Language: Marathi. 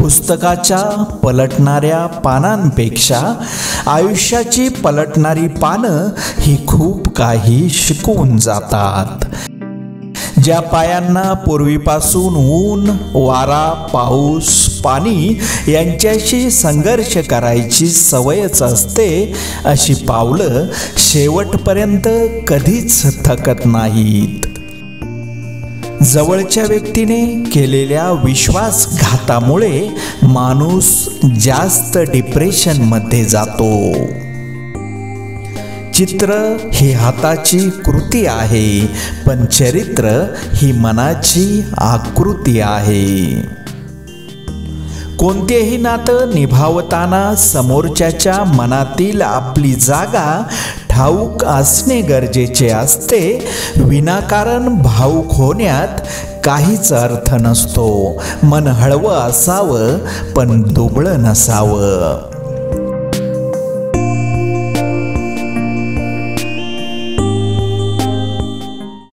पुस्तकाच्या पलटणाऱ्या पानांपेक्षा आयुष्याची पलटणारी पानं ही खूप काही शिकवून जातात. ज्या पायांना पूर्वीपासून ऊन, वारा, पाऊस, पाणी यांच्याशी संघर्ष करायची सवयच असते, अशी पावलं शेवटपर्यंत कधीच थकत नाहीत. जवळच्या व्यक्तीने केलेल्या विश्वासघातामुळे माणूस जास्त डिप्रेशनमध्ये जातो. चित्र ही हाताची कृती आहे, पण चरित्र ही मनाची आकृती आहे. कोणतेही नातं निभावताना समोरच्याच्या मनातील आपली जागा ठाऊक असणे गरजेचे असते. विनाकारण भावुक होण्यात काहीच अर्थ नसतो. मन हळवं असावं, पण दुबळं नसावं.